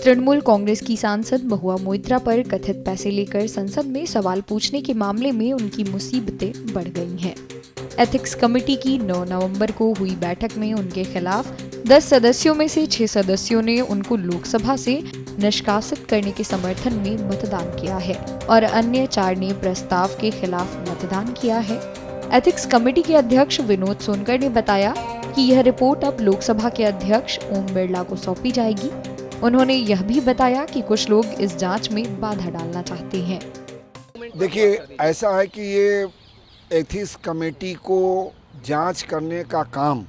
तृणमूल कांग्रेस की सांसद महुआ मोइत्रा पर कथित पैसे लेकर संसद में सवाल पूछने के मामले में उनकी मुसीबतें बढ़ गई हैं। एथिक्स कमेटी की 9 नवंबर को हुई बैठक में उनके खिलाफ 10 सदस्यों में से 6 सदस्यों ने उनको लोकसभा से निष्कासित करने के समर्थन में मतदान किया है और अन्य 4 ने प्रस्ताव के खिलाफ मतदान किया है। एथिक्स कमेटी के अध्यक्ष विनोद सोनकर ने बताया कि यह रिपोर्ट अब लोकसभा के अध्यक्ष ओम बिरला को सौंपी जाएगी। उन्होंने यह भी बताया कि कुछ लोग इस जांच में बाधा डालना चाहते हैं। देखिए, ऐसा है कि ये एथिक्स कमेटी को जांच करने का काम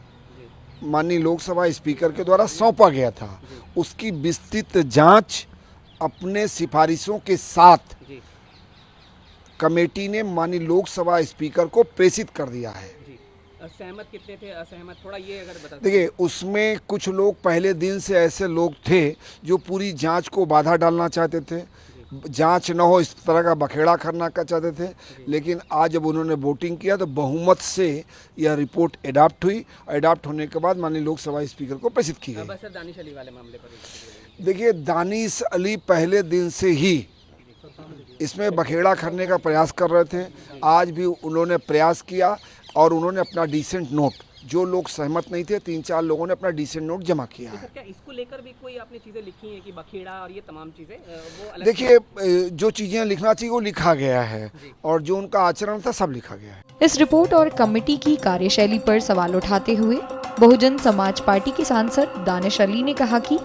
माननीय लोकसभा स्पीकर के द्वारा सौंपा गया था। उसकी विस्तृत जांच अपने सिफारिशों के साथ कमेटी ने माननीय लोकसभा स्पीकर को प्रेषित कर दिया है। सहमत कितने थे, असहमत, थोड़ा ये अगर बता। देखिए, उसमें कुछ लोग पहले दिन से ऐसे लोग थे जो पूरी जांच को बाधा डालना चाहते थे, जांच न हो इस तरह का बखेड़ा करना चाहते थे। लेकिन आज जब उन्होंने वोटिंग किया तो बहुमत से यह रिपोर्ट एडॉप्ट हुई। एडॉप्ट होने के बाद माननीय लोकसभा स्पीकर को प्रेषित की गई। सर, दानिश अली वाले मामले पर देखिए, दानिश अली पहले दिन से ही इसमें बखेड़ा करने का प्रयास कर रहे थे। आज भी उन्होंने प्रयास किया और उन्होंने अपना डिसेंट नोट, जो लोग सहमत नहीं थे 3-4 लोगों ने अपना डिसेंट नोट जमा किया है। क्या इसको लेकर भी कोई आपने चीजें लिखी हैं कि बखेड़ा और ये तमाम चीजें वो अलग? देखिए, जो चीजें लिखना चाहिए वो लिखा गया है और जो उनका आचरण था सब लिखा गया है। इस रिपोर्ट और कमेटी की कार्यशैली पर सवाल उठाते हुए बहुजन समाज पार्टी के सांसद दानिश अली ने कहा कि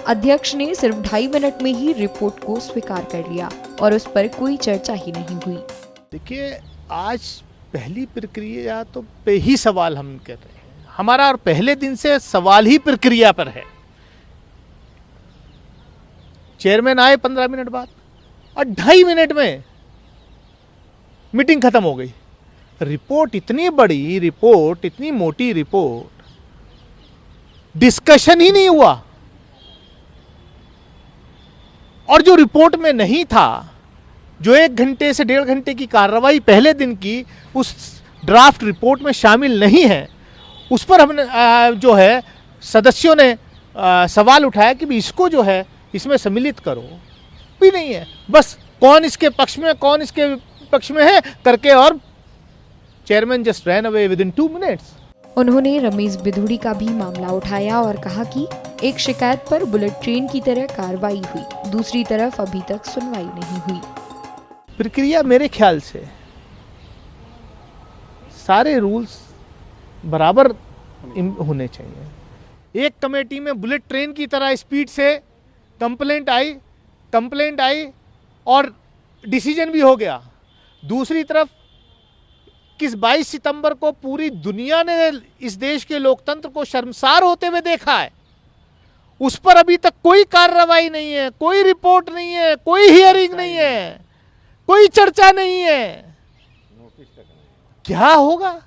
अध्यक्ष ने सिर्फ 2.5 मिनट में ही रिपोर्ट को स्वीकार कर लिया और उस पर कोई चर्चा ही नहीं हुई। देखिए, आज पहली प्रक्रिया तो पे ही सवाल हम कर रहे हैं। हमारा और पहले दिन से सवाल ही प्रक्रिया पर है। चेयरमैन आए 15 मिनट बाद और 2.5 मिनट में मीटिंग खत्म हो गई। रिपोर्ट इतनी बड़ी रिपोर्ट, इतनी मोटी रिपोर्ट, डिस्कशन ही नहीं हुआ। और जो रिपोर्ट में नहीं था, जो 1 घंटे से 1.5 घंटे की कार्रवाई पहले दिन की उस ड्राफ्ट रिपोर्ट में शामिल नहीं है, उस पर हमने जो है सदस्यों ने सवाल उठाया कि भी इसको जो है इसमें सम्मिलित करो। भी नहीं है, बस कौन इसके पक्ष में कौन इसके पक्ष में है करके और chairman just ran away with in 2 minutes. उन्होंने रमेश बिधूड़ी का भी मामला उठाया और कहा कि एक शिकायत पर बुलेट ट्रेन की तरह कार्रवाई हुई, दूसरी तरफ अभी तक सुनवाई नहीं हुई। प्रक्रिया मेरे ख्याल से सारे रूल्स बराबर होने चाहिए। एक कमेटी में बुलेट ट्रेन की तरह स्पीड से कंप्लेंट आई और डिसीजन भी हो गया। दूसरी तरफ किस 22 सितंबर को पूरी दुनिया ने इस देश के लोकतंत्र को शर्मसार होते हुए देखा है, उस पर अभी तक कोई कार्रवाई नहीं है, कोई रिपोर्ट नहीं है, कोई हियरिंग नहीं है, कोई चर्चा नहीं है। क्या होगा?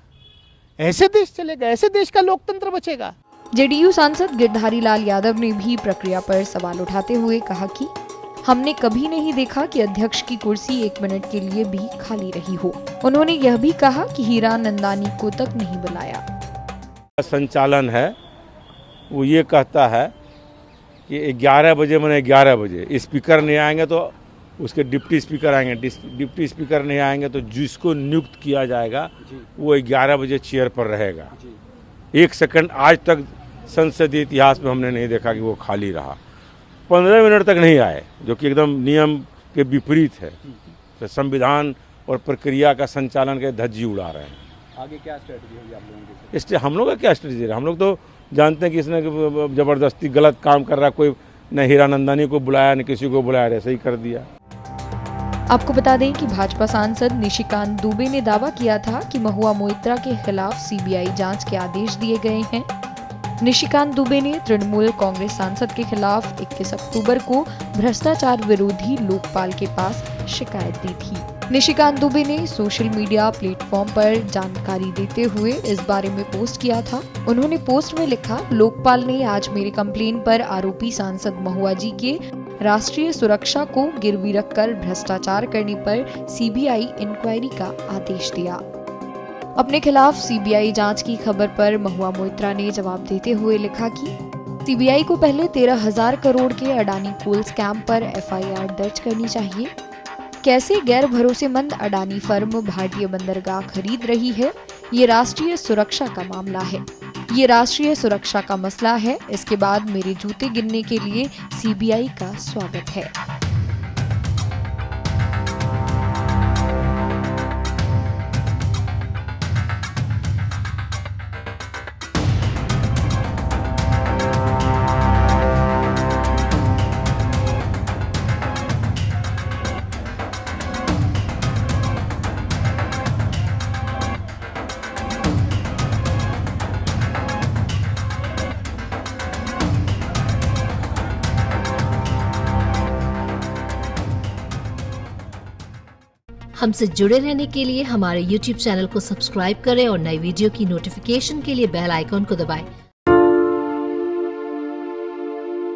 ऐसे देश चलेगा? ऐसे देश का लोकतंत्र बचेगा? जेडीयू सांसद गिरधारी लाल यादव ने भी प्रक्रिया पर सवाल उठाते हुए कहा कि हमने कभी नहीं देखा कि अध्यक्ष की कुर्सी 1 मिनट के लिए भी खाली रही हो। उन्होंने यह भी कहा कि हीरानंदानी को तक नहीं बुलाया। संचालन है वो ये कहता है कि 11 बजे मैंने 11 बजे स्पीकर नहीं आएंगे तो उसके डिप्टी स्पीकर आएंगे, डिप्टी स्पीकर नहीं आएंगे तो जिसको नियुक्त किया जाएगा वो 11 बजे चेयर पर रहेगा। 1 सेकंड आज तक संसदीय इतिहास में हमने नहीं देखा कि वो खाली रहा। 15 मिनट तक नहीं आए, जो कि एकदम नियम के विपरीत है। तो संविधान और प्रक्रिया का संचालन के धज्जी उड़ा रहे हैं। आगे क्या स्ट्रेटजी होगी आप लोगों की? इसलिए हम लोग का क्या स्ट्रेटजी है? हम लोग तो जानते हैं कि इसने जबरदस्ती गलत काम कर रहा है। कोई न हीरानंदानी को बुलाया न किसी को बुलाया, ऐसे ही कर दिया। आपको बता दें कि भाजपा सांसद निशिकांत दुबे ने दावा किया था कि महुआ मोइत्रा के खिलाफ सीबीआई जांच के आदेश दिए गए हैं। निशिकांत दुबे ने तृणमूल कांग्रेस सांसद के खिलाफ 21 अक्टूबर को भ्रष्टाचार विरोधी लोकपाल के पास शिकायत दी थी। निशिकांत दुबे ने सोशल मीडिया प्लेटफॉर्म पर जानकारी देते हुए इस बारे में पोस्ट किया था। उन्होंने पोस्ट में लिखा, लोकपाल ने आज मेरे कंप्लेन पर आरोपी सांसद महुआ जी के राष्ट्रीय सुरक्षा को गिरवी रखकर भ्रष्टाचार करने पर सीबीआई इंक्वायरी का आदेश दिया। अपने खिलाफ सीबीआई जांच की खबर पर महुआ मोइत्रा ने जवाब देते हुए लिखा कि सीबीआई को पहले 13,000 करोड़ के अडानी कोल स्कैम पर एफआईआर दर्ज करनी चाहिए। कैसे गैर भरोसेमंद अडानी फर्म भारतीय बंदरगाह खरीद रही है, ये राष्ट्रीय सुरक्षा का मामला है। ये राष्ट्रीय सुरक्षा का मसला है। इसके बाद मेरे जूते गिनने के लिए सीबीआई का स्वागत है। हमसे जुड़े रहने के लिए हमारे YouTube चैनल को सब्सक्राइब करें और नई वीडियो की नोटिफिकेशन के लिए बेल आइकॉन को दबाएं।